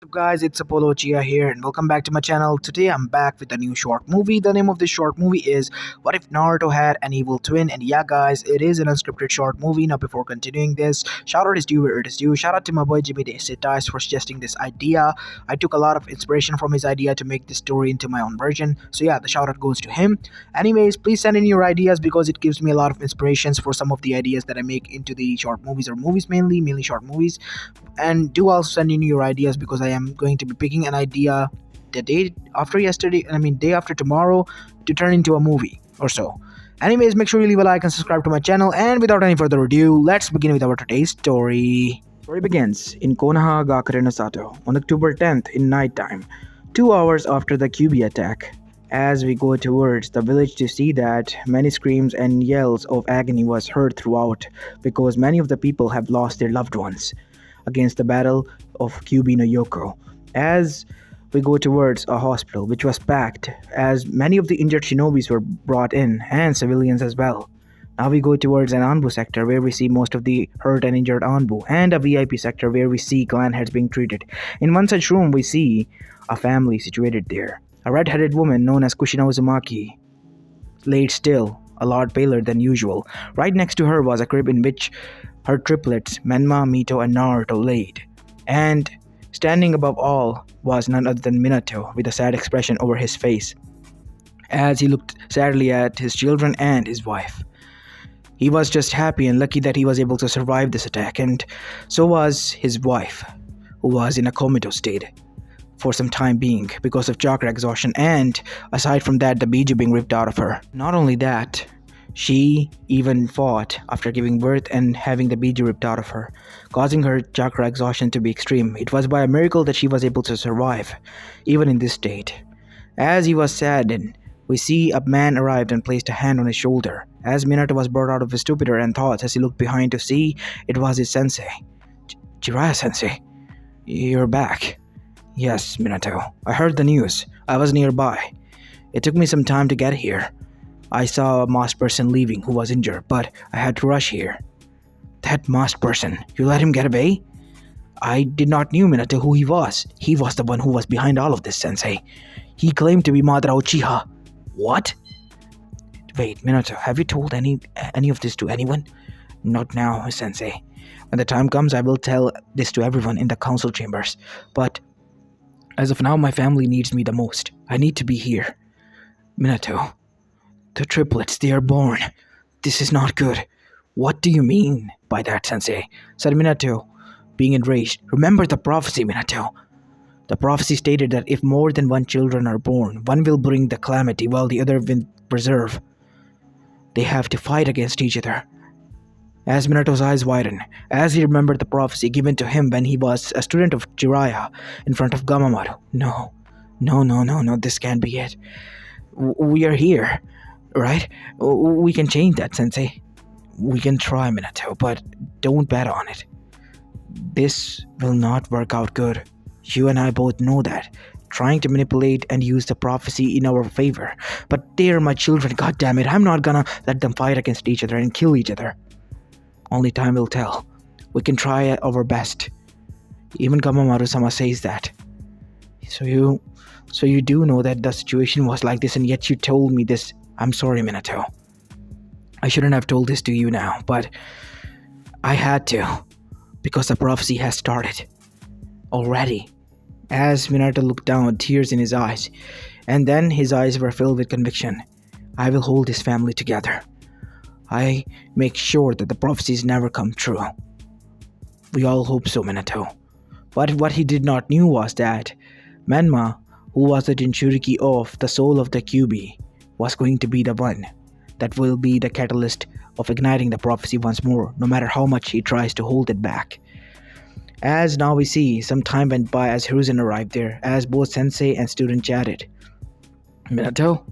Up guys, it's Apollo Uchiha here and welcome back to my channel. Today I'm back with a new short movie. The name of this short movie is What If Naruto Had an Evil Twin? And yeah guys, it is an unscripted short movie. Now before continuing this, shout out is due where it is due. Shout out to my boy Jimmy Desitais for suggesting this idea. I took a lot of inspiration from his idea to make this story into my own version. So yeah, the shout out goes to him. Anyways, please send in your ideas because it gives me a lot of inspirations for some of the ideas that I make into the short movies or movies mainly short movies. And do also send in your ideas because I am going to be picking an idea the day after yesterday, day after tomorrow, to turn into a movie or so. Anyways, make sure you leave a like and subscribe to my channel, and without any further ado, let's begin with our today's story. Story begins in Konoha no Sato on October 10th in nighttime, 2 hours after the QB attack. As we go towards the village to see that, many screams and yells of agony was heard throughout because many of the people have lost their loved ones against the battle of QB no Yoko. As we go towards a hospital which was packed as many of the injured shinobis were brought in and civilians as well. Now we go towards an Anbu sector where we see most of the hurt and injured Anbu, and a VIP sector where we see clan heads being treated. In one such room we see a family situated there. A red-headed woman known as Kushina Uzumaki laid still, a lot paler than usual. Right next to her was a crib in which her triplets, Menma, Mito, and Naruto laid. And standing above all was none other than Minato, with a sad expression over his face, as he looked sadly at his children and his wife. He was just happy and lucky that he was able to survive this attack, and so was his wife, who was in a comatose state for some time being because of chakra exhaustion, and aside from that, the biju being ripped out of her. Not only that, she even fought after giving birth and having the biju ripped out of her, causing her chakra exhaustion to be extreme. It was by a miracle that she was able to survive, even in this state. As he was saddened, we see a man arrived and placed a hand on his shoulder. As Minato was brought out of his stupor and thoughts as he looked behind to see, it was his sensei. Jiraiya-sensei, you're back. Yes, Minato. I heard the news. I was nearby. It took me some time to get here. I saw a masked person leaving who was injured, but I had to rush here. That masked person, you let him get away? I did not know Minato who he was. He was the one who was behind all of this, Sensei. He claimed to be Madara Uchiha. What? Wait, Minato, have you told any of this to anyone? Not now, Sensei. When the time comes, I will tell this to everyone in the council chambers. But as of now, my family needs me the most. I need to be here. Minato, the triplets, they are born. This is not good. What do you mean by that, Sensei? Said Minato, being enraged. Remember the prophecy, Minato. The prophecy stated that if more than one children are born, one will bring the calamity while the other will preserve. They have to fight against each other. As Minato's eyes widened, as he remembered the prophecy given to him when he was a student of Jiraiya in front of Gamamaru. No, this can't be it. We are here, right? We can change that, Sensei. We can try, Minato, but don't bet on it. This will not work out good. You and I both know that. Trying to manipulate and use the prophecy in our favor. But they are my children, goddammit. I'm not gonna let them fight against each other and kill each other. Only time will tell. We can try our best. Even Gamamaru-sama says that. So you do know that the situation was like this, and yet you told me this. I'm sorry, Minato. I shouldn't have told this to you now, but I had to, because the prophecy has started already. As Minato looked down with tears in his eyes, and then his eyes were filled with conviction. I will hold this family together. I make sure that the prophecies never come true. We all hope so, Minato. But what he did not know was that Menma, who was the Jinchuriki of the soul of the QB, was going to be the one that will be the catalyst of igniting the prophecy once more, no matter how much he tries to hold it back. As now we see, some time went by as Hiruzen arrived there, as both sensei and student chatted. Minato,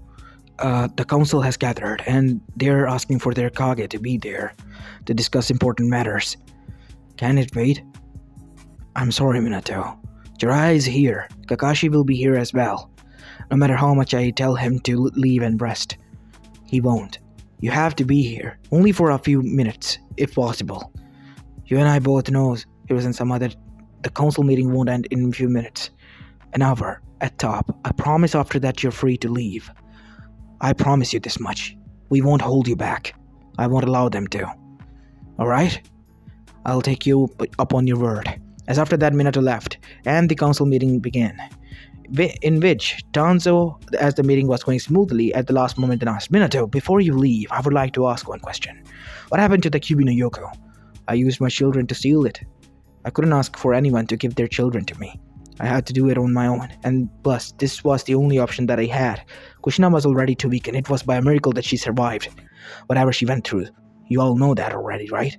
the council has gathered, and they're asking for their Kage to be there to discuss important matters. Can it wait? I'm sorry, Minato. Jiraiya is here. Kakashi will be here as well. No matter how much I tell him to leave and rest, he won't. You have to be here, only for a few minutes, if possible. You and I both know Hiruzen-sama that The council meeting won't end in a few minutes. An hour, at top. I promise after that you're free to leave. I promise you this much. We won't hold you back. I won't allow them to. Alright? I'll take you up on your word. As after that, Minato left, and the council meeting began, in which Danzo, as the meeting was going smoothly, at the last moment then asked, Minato, before you leave, I would like to ask one question. What happened to the Kyubi no Yoko? I used my children to steal it. I couldn't ask for anyone to give their children to me. I had to do it on my own, and plus, this was the only option that I had. Kushina was already too weak, and it was by a miracle that she survived. Whatever she went through. You all know that already, right?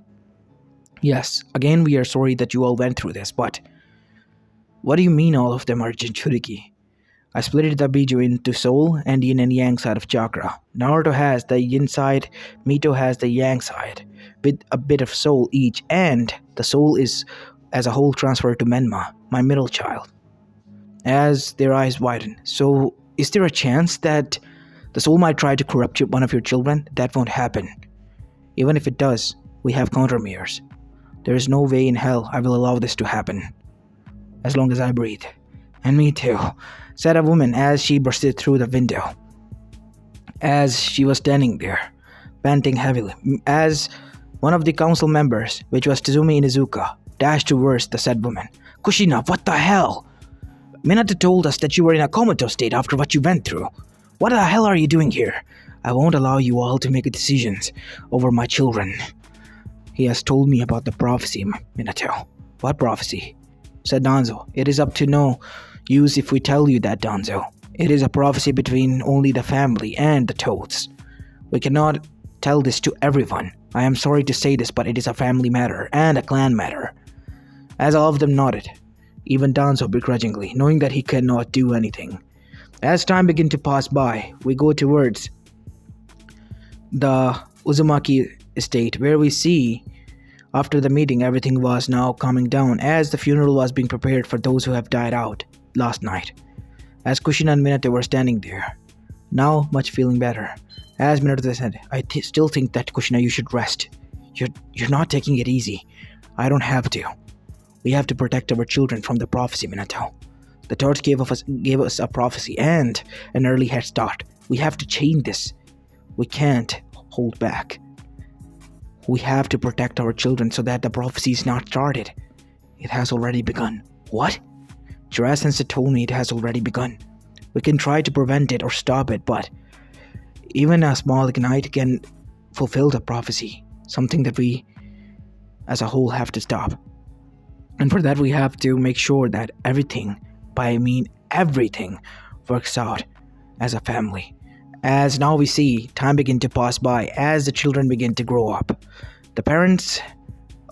Yes, again we are sorry that you all went through this, but... What do you mean all of them are Jinchuriki? I split the Biju into soul and yin and yang side of chakra. Naruto has the yin side, Mito has the yang side, with a bit of soul each, and the soul is as a whole transferred to Menma, my middle child. As their eyes widen, so is there a chance that the soul might try to corrupt one of your children? That won't happen. Even if it does, we have countermeasures. There is no way in hell I will allow this to happen. As long as I breathe. And me too, said a woman as she bursted through the window. As she was standing there, panting heavily, as one of the council members, which was Tizumi Inuzuka, dashed towards the said woman. Kushina, what the hell? Minato told us that you were in a comatose state after what you went through. What the hell are you doing here? I won't allow you all to make decisions over my children. He has told me about the prophecy, Minato. What prophecy? Said Danzo. It is up to no use if we tell you that, Danzo. It is a prophecy between only the family and the Toads. We cannot tell this to everyone. I am sorry to say this, but it is a family matter and a clan matter. As all of them nodded, even Danzo begrudgingly, knowing that he cannot do anything. As time began to pass by, we go towards the Uzumaki estate, where we see after the meeting everything was now calming down as the funeral was being prepared for those who have died out last night. As Kushina and Minato were standing there, now much feeling better. As Minato said, I still think that Kushina, you should rest. You're not taking it easy. I don't have to. We have to protect our children from the prophecy, Minato. The Toads gave us a prophecy and an early head start. We have to change this. We can't hold back. We have to protect our children so that the prophecy is not started. It has already begun. What? Jiraiya-sensei told me it has already begun. We can try to prevent it or stop it, but even a small ignite can fulfill the prophecy. Something that we as a whole have to stop. And for that we have to make sure that everything, by I mean everything, works out as a family. As now we see time begin to pass by as the children begin to grow up. The parents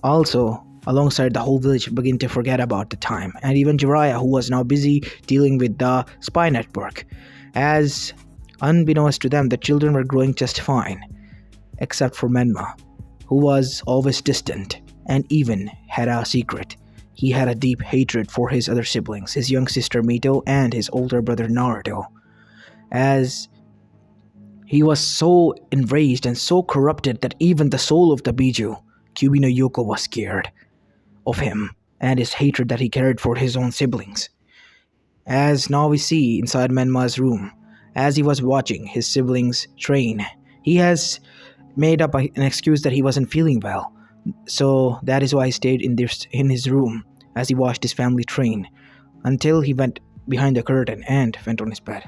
also, alongside the whole village, begin to forget about the time. And even Jiraiya, who was now busy dealing with the spy network. As unbeknownst to them, the children were growing just fine. Except for Menma, who was always distant and even had a secret. He had a deep hatred for his other siblings, his young sister Mito and his older brother Naruto. As he was so enraged and so corrupted that even the soul of the Biju, Kyubi no Yoko, was scared of him and his hatred that he carried for his own siblings. As now we see inside Menma's room, as he was watching his siblings train, he has made up an excuse that he wasn't feeling well. So that is why he stayed in his room as he watched his family train until he went behind the curtain and went on his bed.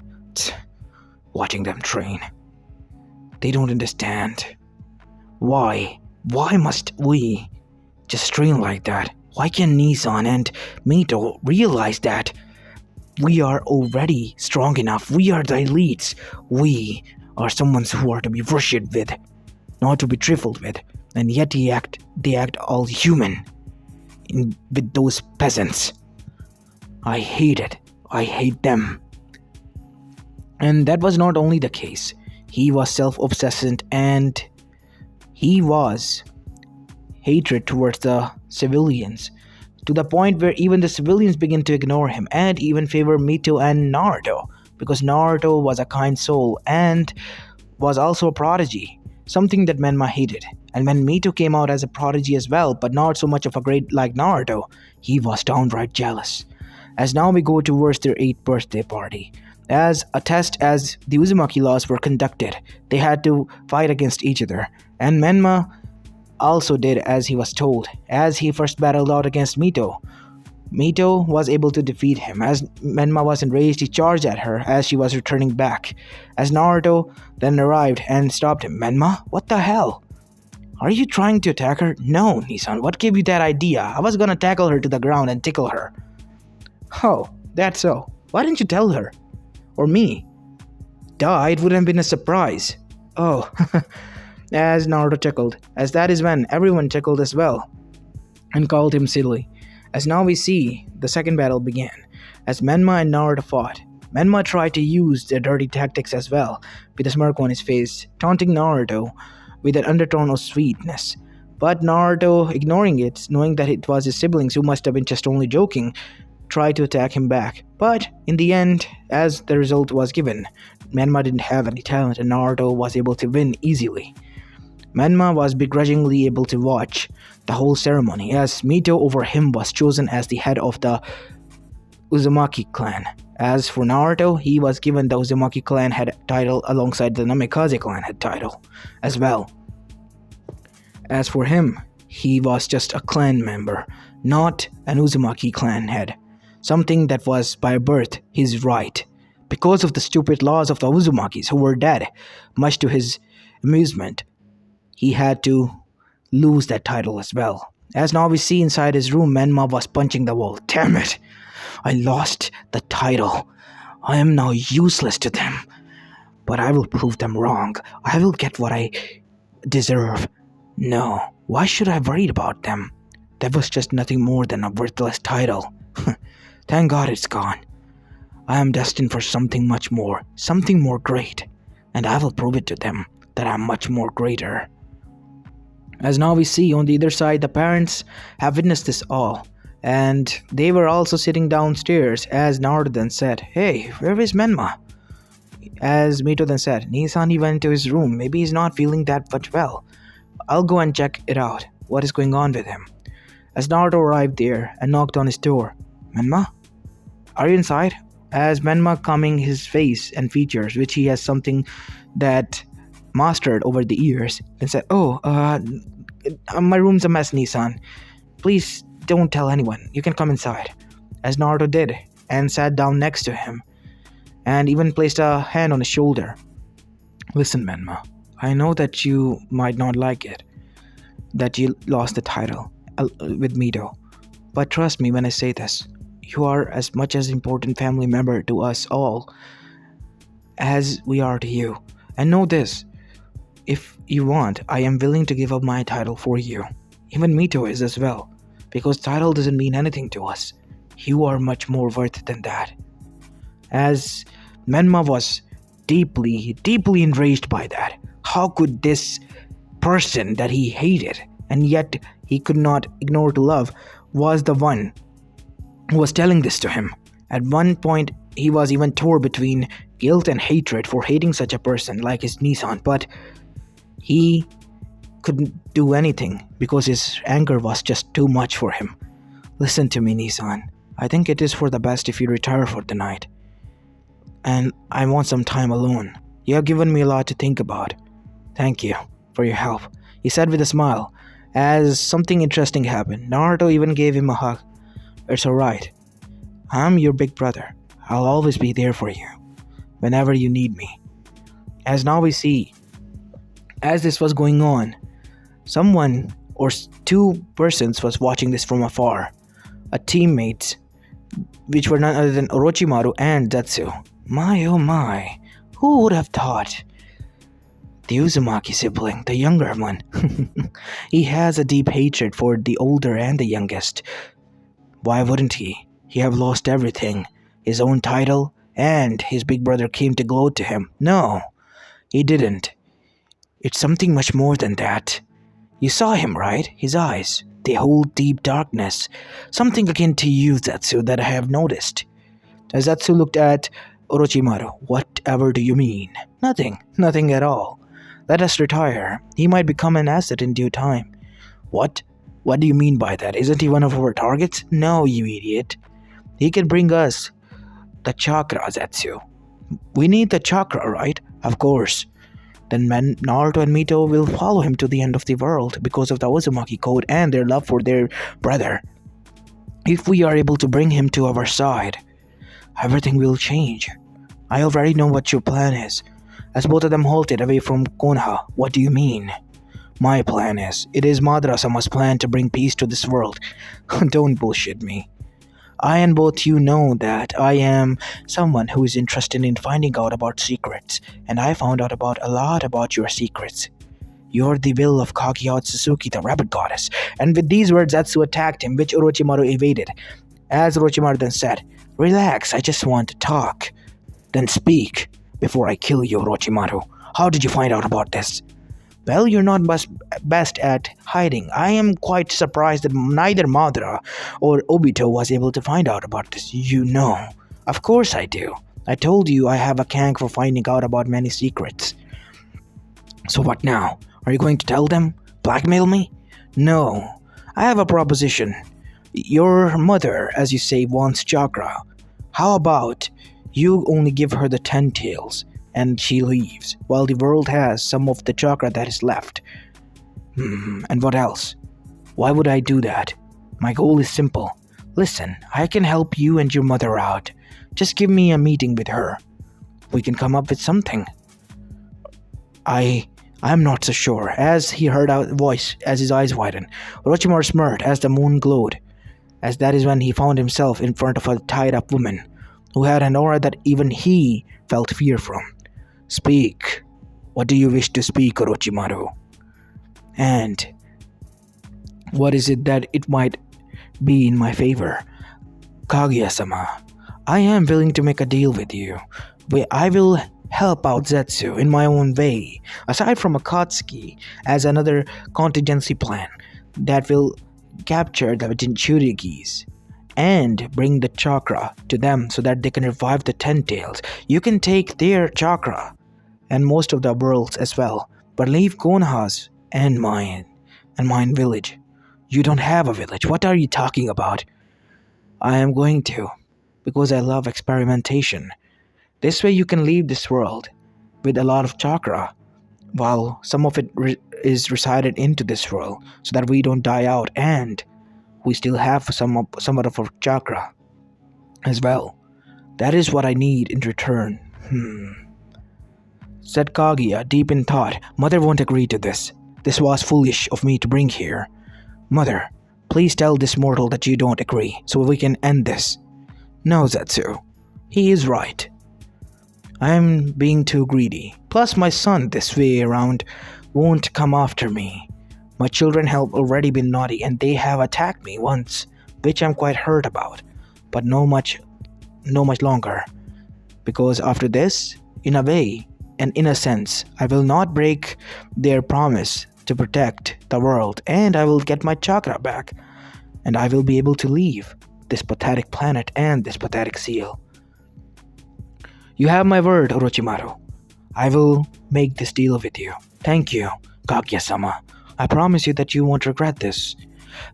Watching them train. They don't understand. Why? Why must we just train like that? Why can Nissan and Mito realize that we are already strong enough? We are the elites. We are someone who are to be worshipped with, not to be trifled with. And yet they act all human with those peasants. I hate it. I hate them. And that was not only the case. He was self-obsessed and he was hatred towards the civilians, to the point where even the civilians began to ignore him and even favor Mito and Naruto, because Naruto was a kind soul and was also a prodigy, something that Menma hated. And when Mito came out as a prodigy as well, but not so much of a great like Naruto, he was downright jealous. As now we go towards their 8th birthday party. As a test as the Uzumaki laws were conducted, they had to fight against each other. And Menma also did as he was told, as he first battled out against Mito. Mito was able to defeat him. As Menma was enraged, he charged at her as she was returning back. As Naruto then arrived and stopped him. Menma, what the hell? Are you trying to attack her? No, Nissan, what gave you that idea? I was gonna tackle her to the ground and tickle her. Oh, that's so. Why didn't you tell her? Or me? Duh, it would have been a surprise. Oh, as Naruto chuckled, as that is when everyone chuckled as well, and called him silly. As now we see, the second battle began, as Menma and Naruto fought. Menma tried to use their dirty tactics as well, with a smirk on his face, taunting Naruto with an undertone of sweetness. But Naruto, ignoring it, knowing that it was his siblings who must have been just only joking, tried to attack him back. But in the end, as the result was given, Menma didn't have any talent and Naruto was able to win easily. Menma was begrudgingly able to watch the whole ceremony, as Mito over him was chosen as the head of the Uzumaki clan. As for Naruto, he was given the Uzumaki clan head title alongside the Namikaze clan head title as well. As for him, he was just a clan member, not an Uzumaki clan head, something that was by birth his right, because of the stupid laws of the Uzumakis who were dead, much to his amusement. He had to lose that title as well. As now we see inside his room, Menma was punching the wall. Damn it! I lost the title. I am now useless to them. But I will prove them wrong. I will get what I deserve. No, why should I worry about them? That was just nothing more than a worthless title. Thank God it's gone. I am destined for something much more, something more great. And I will prove it to them that I am much more greater. As now we see on the other side, the parents have witnessed this all, and they were also sitting downstairs as Naruto then said, "Hey, where is Menma?" As Mito then said, "Nisani went to his room, maybe he's not feeling that much well. I'll go and check it out, what is going on with him." As Naruto arrived there and knocked on his door, "Menma? Are you inside?" As Menma calming his face and features, which he has something that mastered over the years, and said, my room's a mess, Nissan. Please don't tell anyone. You can come inside." As Naruto did, and sat down next to him, and even placed a hand on his shoulder. "Listen, Menma, I know that you might not like it, that you lost the title with Mito, but trust me when I say this. You are as much as important family member to us all as we are to you. And know this, if you want, I am willing to give up my title for you. Even Mito is as well, because title doesn't mean anything to us. You are much more worth than that." As Menma was deeply enraged by that. How could this person that he hated and yet he could not ignore to love was the one who was telling this to him? At one point, he was even torn between guilt and hatred for hating such a person like his Nissan, but he couldn't do anything because his anger was just too much for him. "Listen to me, Nissan. I think it is for the best if you retire for the night. And I want some time alone. You have given me a lot to think about. Thank you for your help," he said with a smile, as something interesting happened. Naruto even gave him a hug. "It's alright. I'm your big brother. I'll always be there for you, whenever you need me." As now we see, as this was going on, someone or two persons was watching this from afar. A teammates, which were none other than Orochimaru and Zetsu. My oh my, who would have thought? The Uzumaki sibling, the younger one. He has a deep hatred for the older and the youngest. Why wouldn't he? He have lost everything. His own title, and his big brother came to gloat to him. No, he didn't. It's something much more than that. You saw him, right? His eyes. They hold deep darkness. Something akin to you, Zetsu, that I have noticed. As Zetsu looked at Orochimaru, "Whatever do you mean?" "Nothing. Nothing at all. Let us retire. He might become an asset in due time. What? What do you mean by that? Isn't he one of our targets? No, you idiot. He can bring us the chakra, Zetsu. We need the chakra, right? Of course. Then Naruto and Mito will follow him to the end of the world because of the Uzumaki code and their love for their brother. If we are able to bring him to our side, everything will change. I already know what your plan is. As both of them halted away from Konoha, what do you mean? My plan is, it is Madara-sama's plan to bring peace to this world. Don't bullshit me. I and both you know that I am someone who is interested in finding out about secrets, and I found out about a lot about your secrets. You're the will of Kaguya Otsutsuki, the rabbit goddess. And with these words, Zetsu attacked him, which Orochimaru evaded. As Orochimaru then said, Relax, I just want to talk. Then speak, before I kill you, Orochimaru. How did you find out about this? Well, you're not best at hiding. I am quite surprised that neither Madara or Obito was able to find out about this. You know. Of course I do. I told you I have a knack for finding out about many secrets. So what now? Are you going to tell them? Blackmail me? No. I have a proposition. Your mother, as you say, wants chakra. How about you only give her the 10 tails and she leaves, while the world has some of the chakra that is left? And what else? Why would I do that? My goal is simple. Listen, I can help you and your mother out. Just give me a meeting with her. We can come up with something. I'm not so sure. As he heard a voice, as his eyes widened, Orochimaru smirked as the moon glowed, as that is when he found himself in front of a tied-up woman, who had an aura that even he felt fear from. Speak. What do you wish to speak, Orochimaru? And what is it that it might be in my favor? Kaguya-sama, I am willing to make a deal with you. I will help out Zetsu in my own way, aside from Akatsuki, as another contingency plan that will capture the Jinchurikis and bring the chakra to them so that they can revive the 10 tails. You can take their chakra and most of the worlds as well, but leave Konoha's and mine village. You don't have a village. What are you talking about? I am going to, because I love experimentation. This way you can leave this world with a lot of chakra, while some of it is resided into this world, so that we don't die out and we still have somewhat of our chakra as well. That is what I need in return. Said Kaguya, deep in thought. Mother won't agree to this. This was foolish of me to bring here. Mother, please tell this mortal that you don't agree, so we can end this. No, Zetsu. He is right. I'm being too greedy. Plus my son this way around won't come after me. My children have already been naughty and they have attacked me once, which I'm quite hurt about. But no much longer. Because after this, in a way, and in a sense, I will not break their promise to protect the world, and I will get my chakra back, and I will be able to leave this pathetic planet and this pathetic seal. You have my word, Orochimaru. I will make this deal with you. Thank you, Kaguya-sama. I promise you that you won't regret this.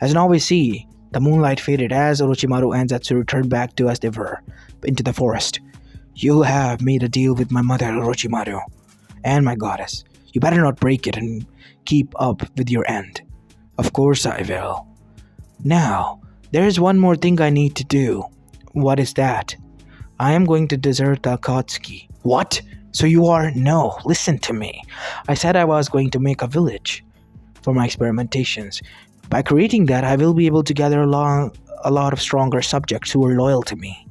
As now we see, the moonlight faded as Orochimaru and Zetsu returned back to as they were, into the forest. You have made a deal with my mother, Orochimaru, and my goddess. You better not break it and keep up with your end. Of course I will. Now, there is one more thing I need to do. What is that? I am going to desert the Akatsuki. What? So you are? No, listen to me. I said I was going to make a village for my experimentations. By creating that, I will be able to gather along a lot of stronger subjects who are loyal to me.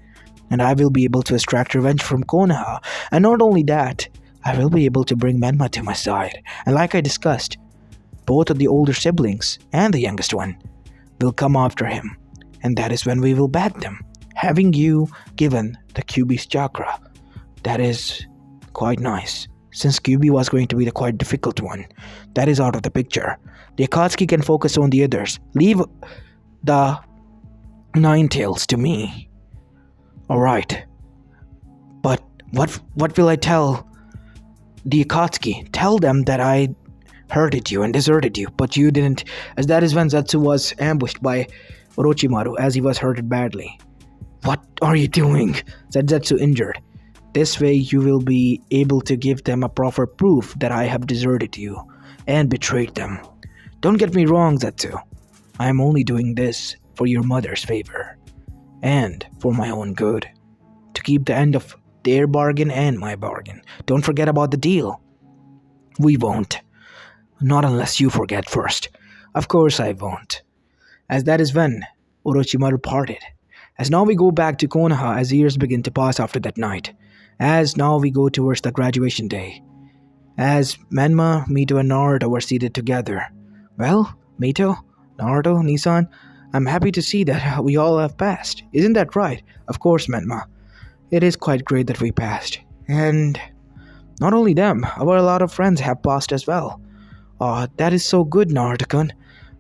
And I will be able to extract revenge from Konoha. And not only that, I will be able to bring Menma to my side. And like I discussed, both of the older siblings and the youngest one will come after him. And that is when we will back them. Having you given the Kyuubi's chakra, that is quite nice. Since Kyuubi was going to be the quite difficult one, that is out of the picture. The Akatsuki can focus on the others. Leave the Nine Tails to me. Alright. But what will I tell the Akatsuki, tell them that I hurted you and deserted you, but you didn't, as that is when Zetsu was ambushed by Orochimaru as he was hurted badly. What are you doing? Said Zetsu, injured. This way you will be able to give them a proper proof that I have deserted you and betrayed them. Don't get me wrong, Zetsu. I am only doing this for your mother's favor and for my own good, to keep the end of their bargain and my bargain. Don't forget about the deal. We won't. Not unless you forget first. Of course I won't. As that is when Orochimaru parted. As now we go back to Konoha as years begin to pass after that night. As now we go towards the graduation day. As Menma, Mito and Naruto were seated together. Well, Mito, Naruto, Nissan, I'm happy to see that we all have passed. Isn't that right? Of course, Menma. It is quite great that we passed. And not only them, our a lot of friends have passed as well. Oh, that is so good, Naruto-kun,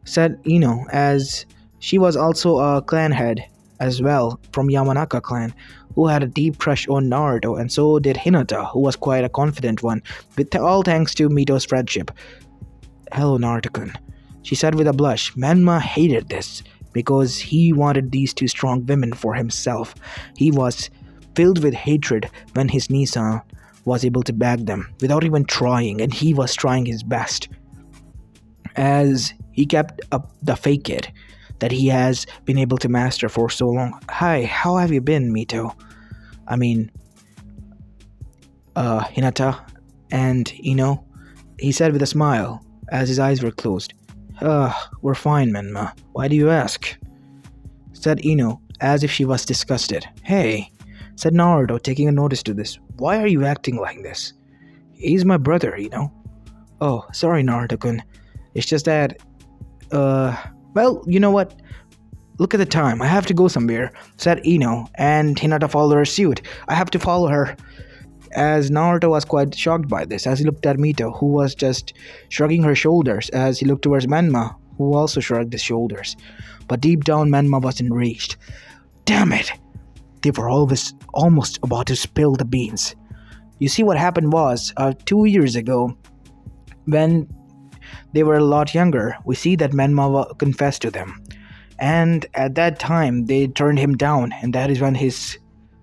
said Ino, as she was also a clan head as well from Yamanaka clan, who had a deep crush on Naruto, and so did Hinata, who was quite a confident one, with all thanks to Mito's friendship. Hello, Naruto-kun, she said with a blush. Menma hated this, because he wanted these two strong women for himself. He was filled with hatred when his Nissan was able to bag them without even trying, and he was trying his best. As he kept up the fake it that he has been able to master for so long. Hi, how have you been, Mito? I mean, Hinata and Ino, he said with a smile as his eyes were closed. We're fine, Menma. Why do you ask? Said Ino as if she was disgusted. Hey, said Naruto, taking a notice to this. Why are you acting like this? He's my brother, Oh, sorry, Naruto-kun. It's just that, well, you know what? Look at the time. I have to go somewhere, said Ino, and Hinata followed her suit. I have to follow her. As Naruto was quite shocked by this, as he looked at Mito, who was just shrugging her shoulders, as he looked towards Menma, who also shrugged his shoulders. But deep down, Menma was enraged. Damn it! They were almost about to spill the beans. You see, what happened was, 2 years ago, when they were a lot younger, we see that Menma confessed to them. And at that time, they turned him down, and that is when his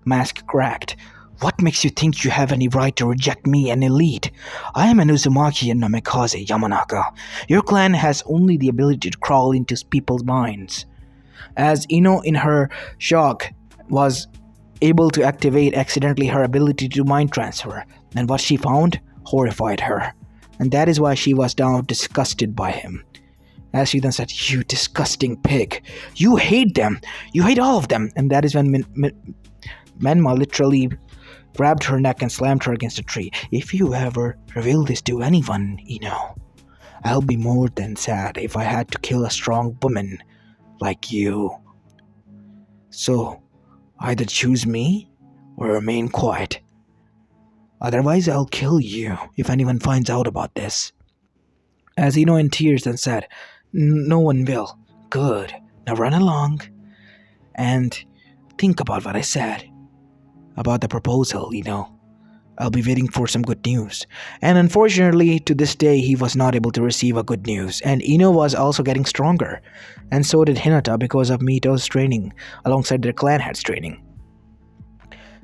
mask cracked. What makes you think you have any right to reject me, an elite? I am an Uzumaki and Namikaze, Yamanaka. Your clan has only the ability to crawl into people's minds. As Ino, in her shock, was able to activate accidentally her ability to mind transfer, and what she found horrified her. And that is why she was now disgusted by him. As she then said, you disgusting pig. You hate them. You hate all of them. And that is when Menma literally grabbed her neck and slammed her against a tree. If you ever reveal this to anyone, I'll be more than sad if I had to kill a strong woman like you. So, either choose me or remain quiet. Otherwise, I'll kill you if anyone finds out about this. As Ino in tears then said, no one will. Good. Now run along and think about what I said. About the proposal, I'll be waiting for some good news. And unfortunately, to this day, he was not able to receive a good news. And Ino was also getting stronger. And so did Hinata because of Mito's training, alongside their clan head's training.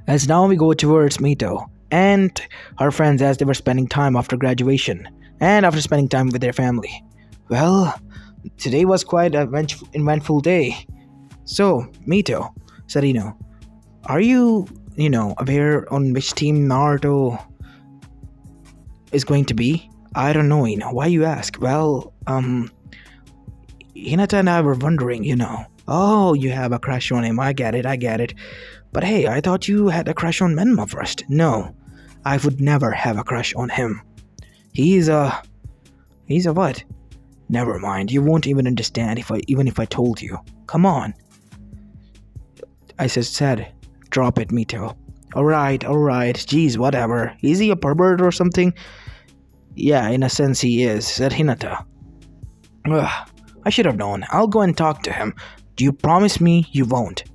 As now we go towards Mito and her friends as they were spending time after graduation and after spending time with their family. Well, today was quite an eventful day. So, Mito, said Ino, are you, aware on which team Naruto is going to be? I don't know, Why you ask? Well, Hinata and I were wondering, Oh, you have a crush on him. I get it. But hey, I thought you had a crush on Menma first. No, I would never have a crush on him. He's a what? Never mind, you won't even understand even if I told you. Come on. I said, drop it, Mito. Alright, jeez, whatever. Is he a pervert or something? Yeah, in a sense he is, said Hinata. Ugh, I should have known. I'll go and talk to him. Do you promise me you won't?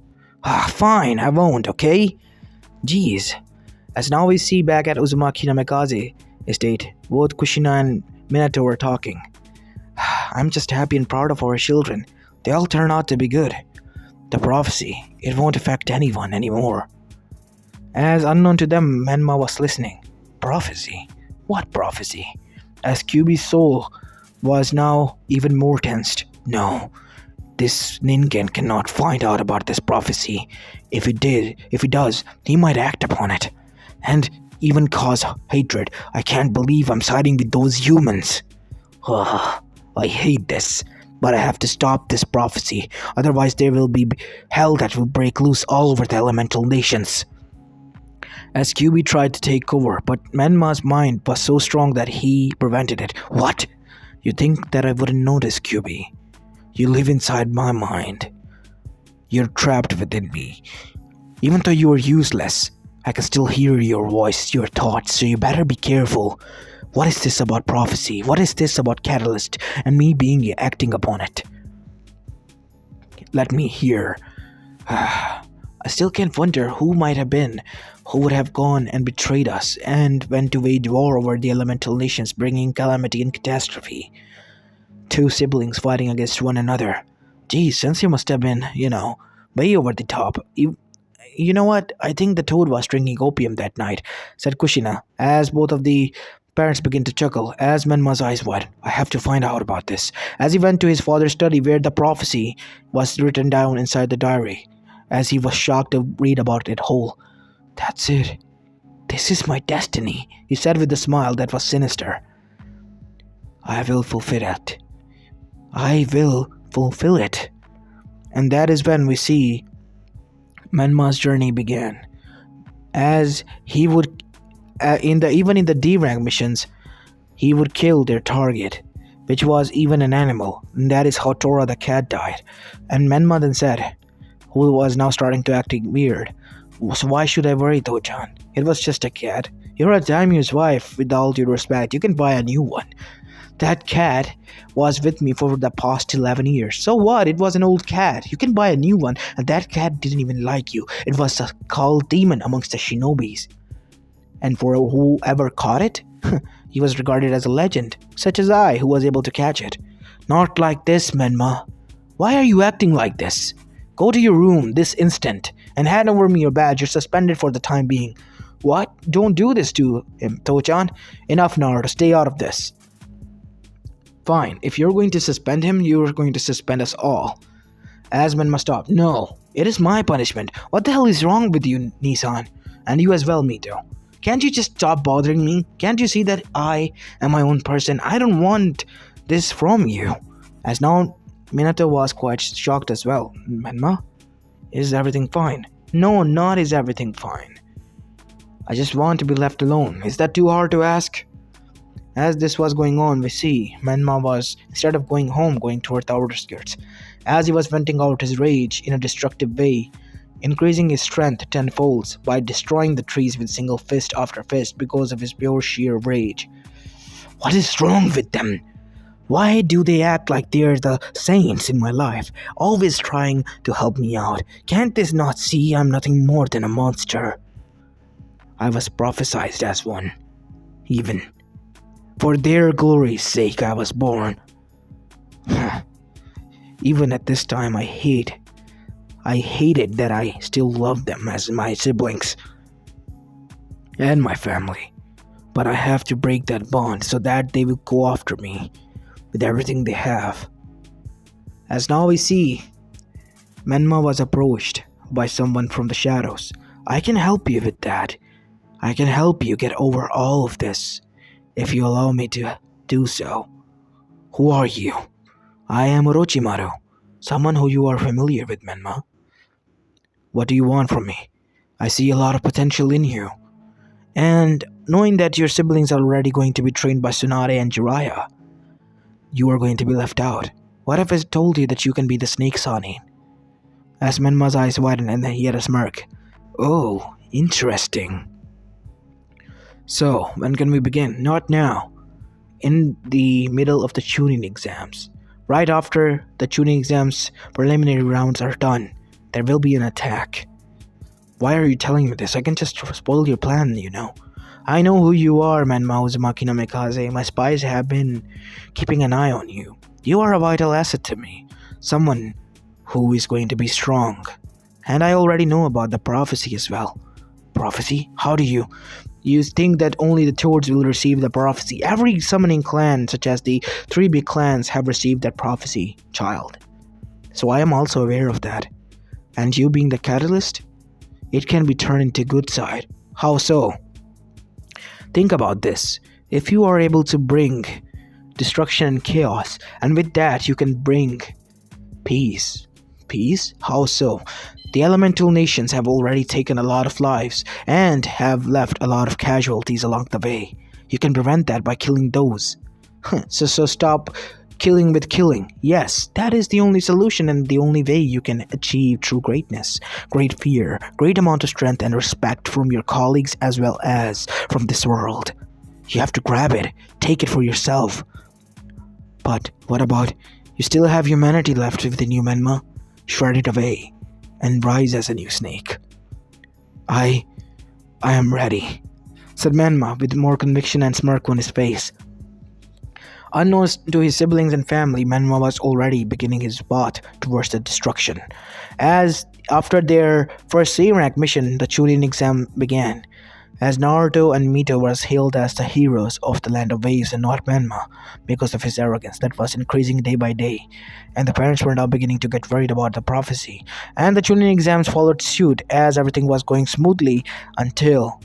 Fine, I won't, okay? Jeez. As now we see back at Uzumaki Namikaze, estate. Both Kushina and Minato were talking. I'm just happy and proud of our children. They all turn out to be good. The prophecy, it won't affect anyone anymore. As unknown to them, Menma was listening. Prophecy? What prophecy? As Kyubi's soul was now even more tensed. No, this Ningen cannot find out about this prophecy. If he does, he might act upon it. And even cause hatred. I can't believe I'm siding with those humans. Ugh, I hate this. But I have to stop this prophecy. Otherwise there will be hell that will break loose all over the elemental nations. As Kyubi tried to take cover, but Menma's mind was so strong that he prevented it. What? You think that I wouldn't notice, Kyubi? You live inside my mind. You're trapped within me. Even though you are useless, I can still hear your voice, your thoughts, so you better be careful. What is this about prophecy? What is this about Catalyst and me being acting upon it? Let me hear. I still can't wonder who might have been, who would have gone and betrayed us and went to wage war over the elemental nations, bringing calamity and catastrophe. Two siblings fighting against one another. Geez, Sensei must have been, way over the top. You know what? I think the toad was drinking opium that night, said Kushina, as both of the parents began to chuckle, as Menma's eyes widened. I have to find out about this. As he went to his father's study where the prophecy was written down inside the diary, as he was shocked to read about it whole. That's it. This is my destiny, he said with a smile that was sinister. I will fulfill it. I will fulfill it. And that is when we see Menma's journey began. As he would, even in the D-rank missions, he would kill their target, which was even an animal. And that is how Tora the cat died. And Menma then said, who was now starting to acting weird, so why should I worry, Toho-chan? It was just a cat. You're a daimyo's wife, with all due respect. You can buy a new one. That cat was with me for the past 11 years. So what? It was an old cat. You can buy a new one, and that cat didn't even like you. It was a called demon amongst the shinobis. And for whoever caught it, he was regarded as a legend, such as I, who was able to catch it. Not like this, Menma. Why are you acting like this? Go to your room this instant and hand over me your badge. You're suspended for the time being. What? Don't do this to him, Toho-chan. Enough, Naruto. Stay out of this. Fine. If you're going to suspend him, you're going to suspend us all. As Menma stopped. No. It is my punishment. What the hell is wrong with you, Nissan? And you as well, Mito. Can't you just stop bothering me? Can't you see that I am my own person? I don't want this from you. As now, Minato was quite shocked as well. Menma? Is everything fine? No, not is everything fine. I just want to be left alone. Is that too hard to ask? As this was going on, we see Menma was, instead of going home, going toward the outer skirts. As he was venting out his rage in a destructive way, increasing his strength tenfolds by destroying the trees with single fist after fist because of his pure sheer rage. What is wrong with them? Why do they act like they're the saints in my life, always trying to help me out? Can't they not see I'm nothing more than a monster? I was prophesied as one. Even. For their glory's sake I was born. Even at this time I hated that I still loved them as my siblings and my family. But I have to break that bond so that they will go after me with everything they have. As now we see, Menma was approached by someone from the shadows. I can help you with that. I can help you get over all of this, if you allow me to do so. Who are you? I am Orochimaru, someone who you are familiar with, Menma. What do you want from me? I see a lot of potential in you. And knowing that your siblings are already going to be trained by Tsunade and Jiraiya, you are going to be left out. What if I told you that you can be the Snake Sanin? As Menma's eyes widened and he had a smirk. Oh, interesting. So, when can we begin? Not now. In the middle of the tuning exams. Right after the tuning exams preliminary rounds are done, there will be an attack. Why are you telling me this? I can just spoil your plan, I know who you are, Menma Uzumaki no Mikaze. My spies have been keeping an eye on you. You are a vital asset to me. Someone who is going to be strong. And I already know about the prophecy as well. Prophecy? How do you? You think that only the Toads will receive the prophecy. Every summoning clan, such as the three big clans, have received that prophecy, child. So I am also aware of that. And you being the catalyst, it can be turned into good side. How so? Think about this. If you are able to bring destruction and chaos, and with that you can bring peace. Peace? How so? The elemental nations have already taken a lot of lives and have left a lot of casualties along the way. You can prevent that by killing those. So stop killing with killing. Yes, that is the only solution and the only way you can achieve true greatness. Great fear, great amount of strength and respect from your colleagues as well as from this world. You have to grab it, take it for yourself. But what about, you still have humanity left within you, Menma? Shred it away and rise as a new snake. I am ready, said Menma with more conviction and smirk on his face. Unknown to his siblings and family, Menma was already beginning his path towards the destruction. As after their first C-rank mission, the Chunin exam began. As Naruto and Mito were hailed as the heroes of the Land of Waves and not Menma because of his arrogance that was increasing day by day, and the parents were now beginning to get worried about the prophecy, and the Chunin exams followed suit as everything was going smoothly until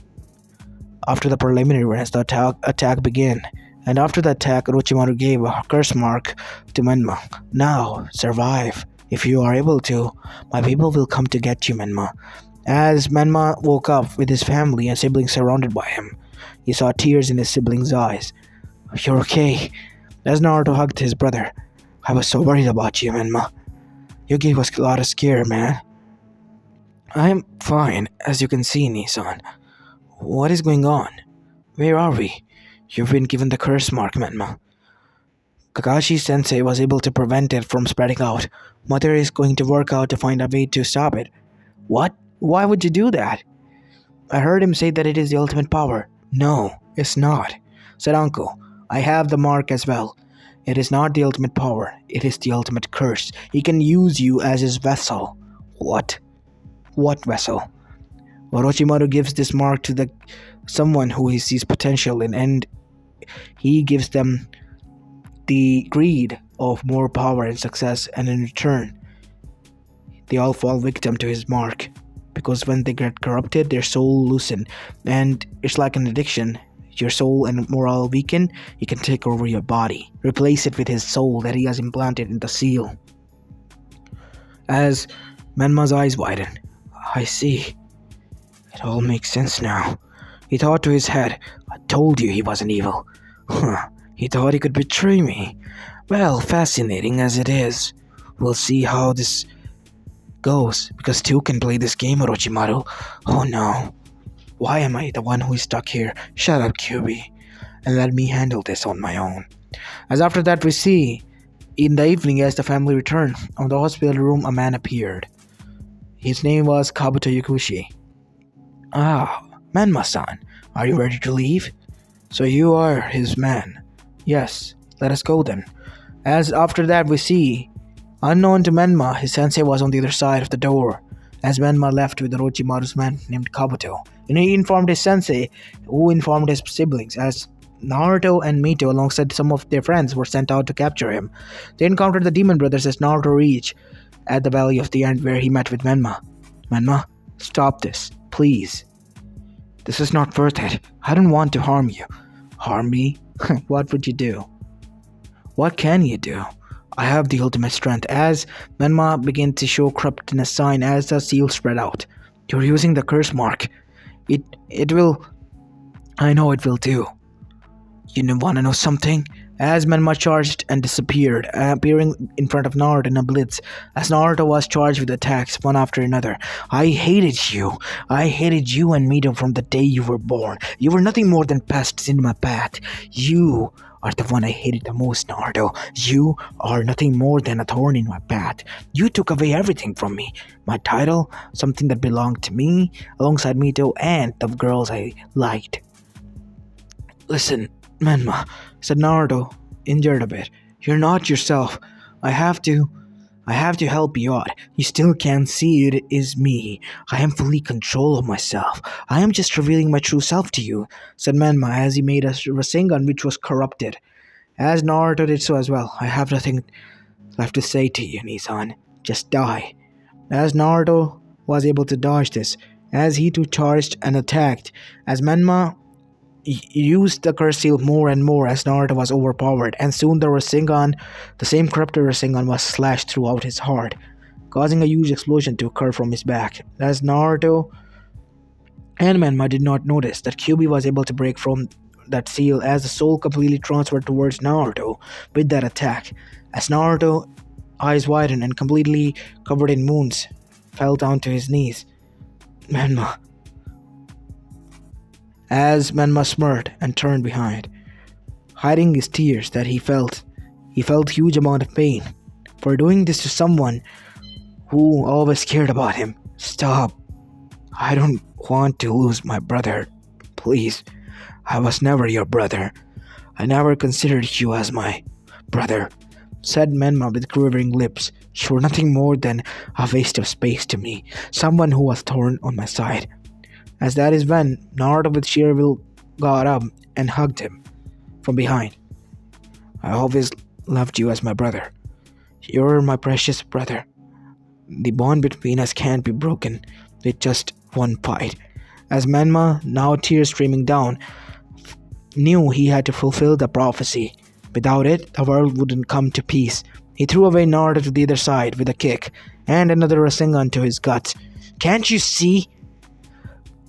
after the preliminary rounds the attack began. And after the attack, Orochimaru gave a curse mark to Menma. Now, survive. If you are able to, my people will come to get you, Menma. As Menma woke up with his family and siblings surrounded by him, he saw tears in his siblings' eyes. You're okay. As Naruto hugged his brother, I was so worried about you, Menma. You gave us a lot of scare, man. I'm fine, as you can see, Nissan. What is going on? Where are we? You've been given the curse mark, Menma. Kakashi-sensei was able to prevent it from spreading out. Mother is going to work out to find a way to stop it. What? Why would you do that? I heard him say that it is the ultimate power. No, it's not, said Uncle. I have the mark as well. It is not the ultimate power. It is the ultimate curse. He can use you as his vessel. What? What vessel? Orochimaru gives this mark to someone who he sees potential in, and he gives them the greed of more power and success, and in return, they all fall victim to his mark. Because when they get corrupted, their soul loosen, and it's like an addiction. Your soul and morale weaken, he can take over your body, replace it with his soul that he has implanted in the seal. As Menma's eyes widen, I see. It all makes sense now. He thought to his head, I told you he wasn't evil. He thought he could betray me. Well, fascinating as it is. We'll see how this goes, because two can play this game, Orochimaru. Oh no. Why am I the one who is stuck here? Shut up, QB, and let me handle this on my own. As after that we see, in the evening as the family returned, on the hospital room a man appeared. His name was Kabuto Yukushi. Ah, Menma-san, are you ready to leave? So you are his man. Yes, let us go then. As after that we see, unknown to Menma, his sensei was on the other side of the door. As Menma left with Orochimaru's man named Kabuto, and he informed his sensei, who informed his siblings, as Naruto and Mito alongside some of their friends were sent out to capture him. They encountered the demon brothers as Naruto reached at the Valley of the End where he met with Menma. Menma, stop this, please. This is not worth it. I don't want to harm you. Harm me? What would you do? What can you do? I have the ultimate strength. As Menma began to show corruptness sign as the seal spread out. You're using the curse mark. It will... I know it will too. You wanna know something? As Menma charged and disappeared, appearing in front of Naruto in a blitz, as Naruto was charged with attacks one after another. I hated you. I hated you and Mito from the day you were born. You were nothing more than pests in my path. You are the one I hated the most, Naruto. You are nothing more than a thorn in my path. You took away everything from me. My title, something that belonged to me, alongside Mito and the girls I liked. Listen, Menma, said Naruto, injured a bit. You're not yourself. I have to. I have to help you out. You still can't see it is me. I am fully control of myself. I am just revealing my true self to you, said Menma as he made a Rasengan which was corrupted. As Naruto did so as well. I have nothing left to say to you, Nisan. Just die. As Naruto was able to dodge this, as he too charged and attacked, as Menma used the curse seal more and more as Naruto was overpowered, and soon the same corrupted Rasengan was slashed throughout his heart, causing a huge explosion to occur from his back. As Naruto and Menma did not notice that Kyuubi was able to break from that seal as the soul completely transferred towards Naruto with that attack. As Naruto, eyes widened and completely covered in wounds, fell down to his knees. Menma. As Menma smirked and turned behind, hiding his tears that he felt huge amount of pain for doing this to someone who always cared about him. Stop. I don't want to lose my brother. Please. I was never your brother. I never considered you as my brother, said Menma with quivering lips. You were nothing more than a waste of space to me, someone who was thorn on my side. As that is when Naruto with sheer will got up and hugged him from behind. I always loved you as my brother. You're my precious brother. The bond between us can't be broken with just one fight. As Menma, now tears streaming down, knew he had to fulfill the prophecy. Without it, the world wouldn't come to peace. He threw away Naruto to the other side with a kick, and another Rasengan to his guts. Can't you see?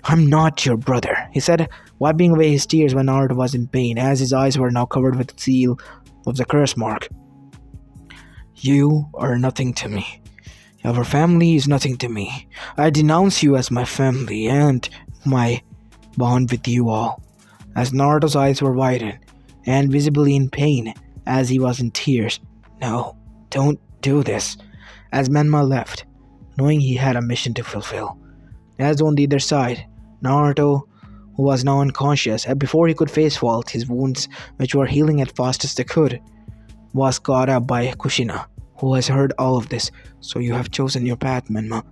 I'm not your brother, he said, wiping away his tears when Naruto was in pain, as his eyes were now covered with the seal of the curse mark. You are nothing to me. Our family is nothing to me. I denounce you as my family and my bond with you all. As Naruto's eyes were widened and visibly in pain as he was in tears. No, don't do this. As Menma left, knowing he had a mission to fulfill. As on the other side, Naruto, who was now unconscious, and before he could face fault his wounds, which were healing as fast as they could, was caught up by Kushina, who has heard all of this. So you have chosen your path, Menma.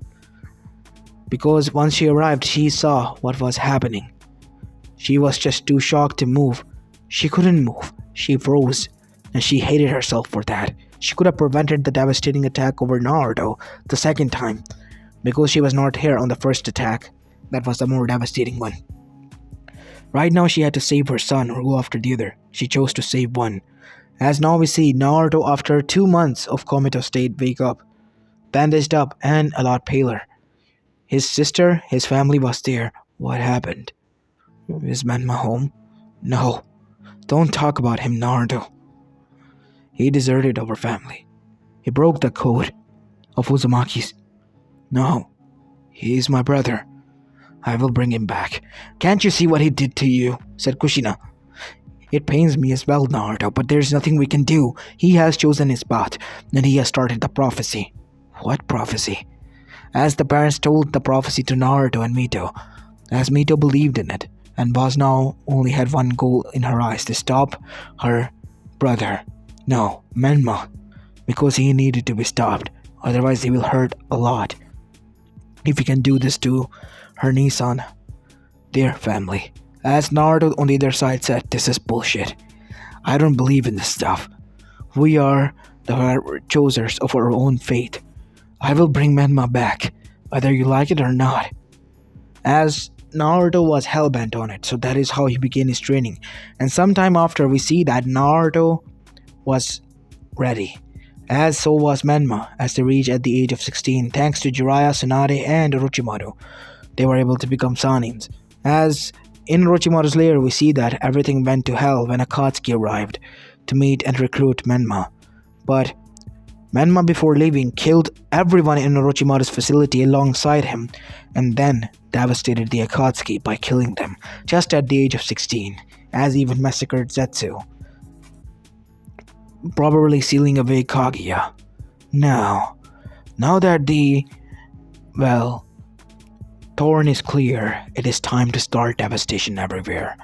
Because once she arrived, she saw what was happening. She was just too shocked to move. She couldn't move. She froze, and she hated herself for that. She could have prevented the devastating attack over Naruto the second time, because she was not here on the first attack. That was the more devastating one. Right now she had to save her son or go after the other. She chose to save one. As now we see Naruto after 2 months of comatose state wake up, bandaged up and a lot paler. His sister, his family was there. What happened? Is Menma home? No. Don't talk about him, Naruto. He deserted our family. He broke the code of Uzumaki's. No. He is my brother. I will bring him back. Can't you see what he did to you? Said Kushina. It pains me as well, Naruto, but there's nothing we can do. He has chosen his path, and he has started the prophecy. What prophecy? As the parents told the prophecy to Naruto and Mito, as Mito believed in it, and was now only had one goal in her eyes, to stop her brother. No, Menma, because he needed to be stopped, otherwise he will hurt a lot. If he can do this to her Nisan, their family. As Naruto on the other side said, this is bullshit. I don't believe in this stuff. We are the choosers of our own fate. I will bring Menma back, whether you like it or not. As Naruto was hellbent on it, so that is how he began his training. And sometime after we see that Naruto was ready. As so was Menma, as they reached at the age of 16, thanks to Jiraiya, Tsunade, and Orochimaru. They were able to become Sanins. As in Orochimaru's lair, we see that everything went to hell when Akatsuki arrived to meet and recruit Menma. But Menma, before leaving, killed everyone in Orochimaru's facility alongside him, and then devastated the Akatsuki by killing them just at the age of 16, as even massacred Zetsu, probably sealing away Kaguya. Now that the thorn is clear, it is time to start devastation everywhere.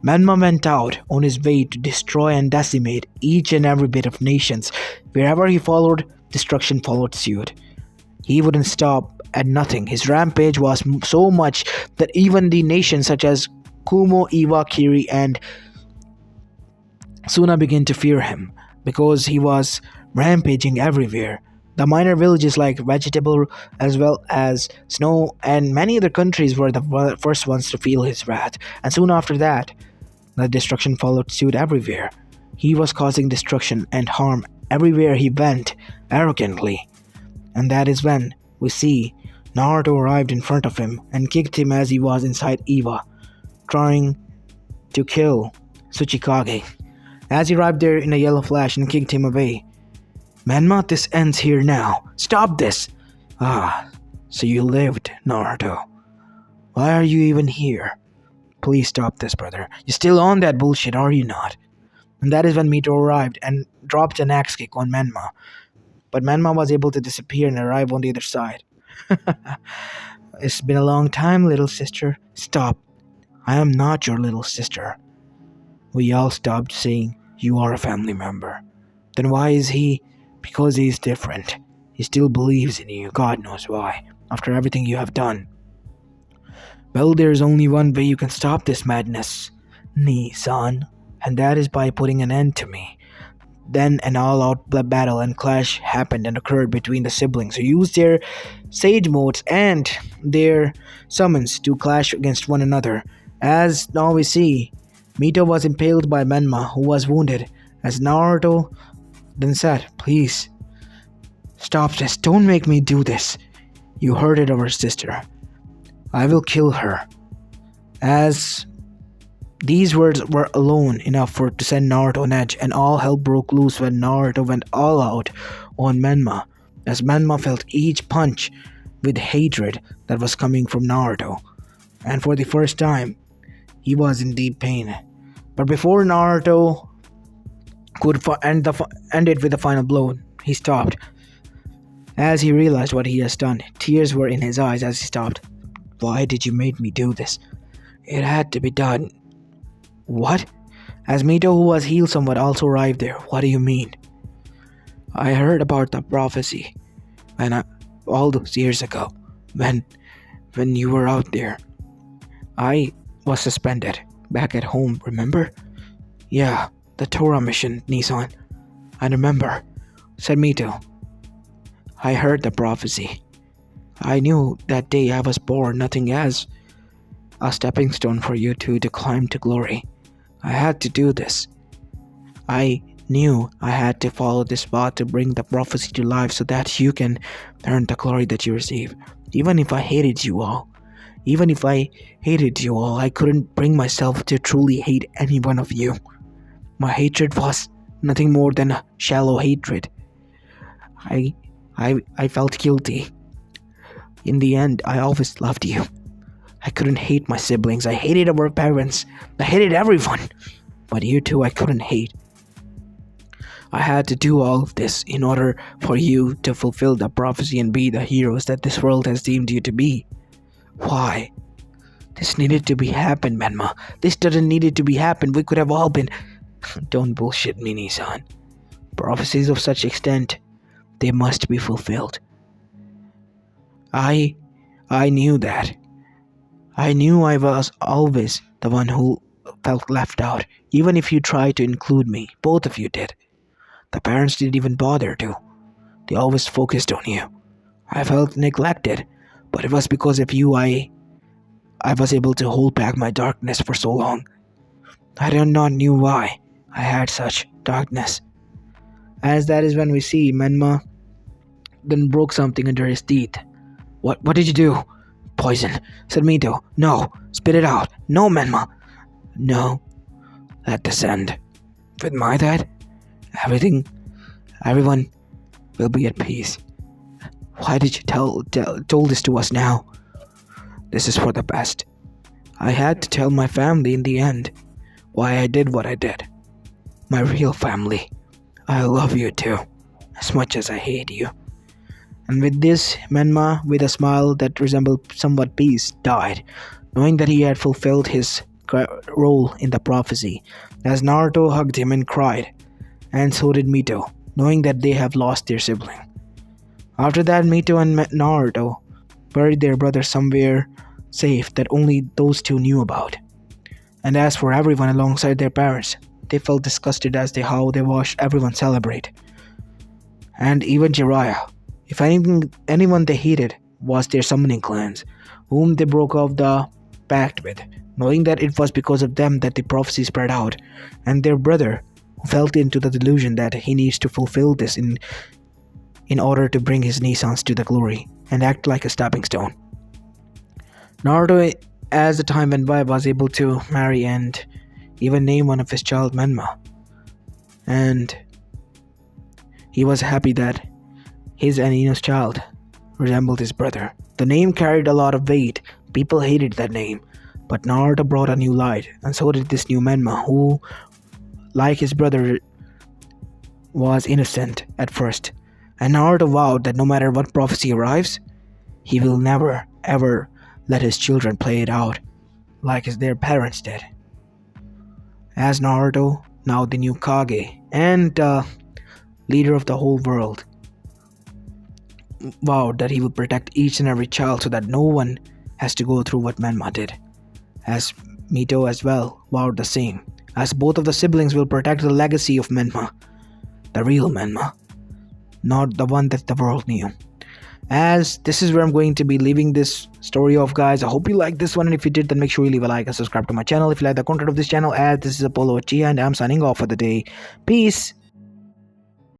Menma went out on his way to destroy and decimate each and every bit of nations. Wherever he followed, destruction followed suit. He wouldn't stop at nothing. His rampage was so much that even the nations such as Kumo, Iwa, Kiri, and Suna began to fear him because he was rampaging everywhere. The minor villages like Vegetable as well as Snow and many other countries were the first ones to feel his wrath, and soon after that, the destruction followed suit everywhere. He was causing destruction and harm everywhere he went, arrogantly. And that is when we see Naruto arrived in front of him and kicked him as he was inside Iwa, trying to kill Tsuchikage. As he arrived there in a yellow flash and kicked him away. Menma, this ends here now. Stop this! Ah, so you lived, Naruto. Why are you even here? Please stop this, brother. You're still on that bullshit, are you not? And that is when Mito arrived and dropped an axe kick on Menma. But Menma was able to disappear and arrive on the other side. It's been a long time, little sister. Stop. I am not your little sister. We all stopped saying you are a family member. Then why is he? Because he's different. He still believes in you, God knows why, after everything you have done. Well, there's only one way you can stop this madness, son, and that is by putting an end to me. Then an all-out battle and clash happened and occurred between the siblings who used their sage modes and their summons to clash against one another. As now we see, Mito was impaled by Menma, who was wounded, as Naruto then said, Please, stop this, don't make me do this. You hurted our sister. I will kill her. As these words were alone enough to send Naruto on edge, and all hell broke loose when Naruto went all out on Menma, as Menma felt each punch with hatred that was coming from Naruto, and for the first time, he was in deep pain. But before Naruto could end it with a final blow, he stopped. As he realized what he has done, tears were in his eyes as he stopped. Why did you make me do this? It had to be done. What? As Mito, who was healed somewhat, also arrived there. What do you mean? I heard about the prophecy all those years ago, when you were out there. I was suspended back at home, remember? Yeah, the Torah mission, Nissan. I remember, said Mito. I heard the prophecy. I knew that day I was born nothing as a stepping stone for you two to climb to glory. I had to do this. I knew I had to follow this path to bring the prophecy to life so that you can earn the glory that you receive. Even if I hated you all, I couldn't bring myself to truly hate any one of you. My hatred was nothing more than a shallow hatred. I felt guilty. In the end, I always loved you. I couldn't hate my siblings. I hated our parents. I hated everyone. But you two I couldn't hate. I had to do all of this in order for you to fulfill the prophecy and be the heroes that this world has deemed you to be. Why? This needed to be happen, Menma. This doesn't need to be happen. We could have all been... Don't bullshit me, Nissan. Prophecies of such extent, they must be fulfilled. I knew that. I knew I was always the one who felt left out, even if you tried to include me. Both of you did. The parents didn't even bother to. They always focused on you. I felt neglected, but it was because of you I was able to hold back my darkness for so long. I did not knew why I had such darkness. As that is when we see Menma then broke something under his teeth. What did you do? Poison, said Mito. No, spit it out. No, Menma. No, let this end. With my dad, everyone will be at peace. Why did you told this to us now? This is for the best. I had to tell my family in the end why I did what I did. My real family. I love you too, as much as I hate you. And with this, Menma, with a smile that resembled somewhat peace, died, knowing that he had fulfilled his role in the prophecy, as Naruto hugged him and cried, and so did Mito, knowing that they have lost their sibling. After that, Mito and Naruto buried their brother somewhere safe that only those two knew about. And as for everyone alongside their parents, they felt disgusted as to how they watched everyone celebrate. And even Jiraiya, if anyone they hated was their summoning clans, whom they broke off the pact with, knowing that it was because of them that the prophecy spread out, and their brother, who fell into the delusion that he needs to fulfill this in order to bring his Nisans to the glory and act like a stepping stone. Naruto, as the time went by, was able to marry and even name one of his child Menma. And he was happy that his and Ino's child resembled his brother. The name carried a lot of weight. People hated that name. But Naruto brought a new light, and so did this new Menma, who, like his brother, was innocent at first. And Naruto vowed that no matter what prophecy arrives, he will never ever let his children play it out like their parents did. As Naruto, now the new Kage and leader of the whole world, vowed that he would protect each and every child so that no one has to go through what Menma did. As Mito as well vowed the same, as both of the siblings will protect the legacy of Menma, the real Menma, not the one that the world knew. As this is where I'm going to be leaving this story off, guys. I hope you liked this one, and if you did, then make sure you leave a like and subscribe to my channel if you like the content of this channel. As this is Apollo Uchiha, and I'm signing off for the day. Peace.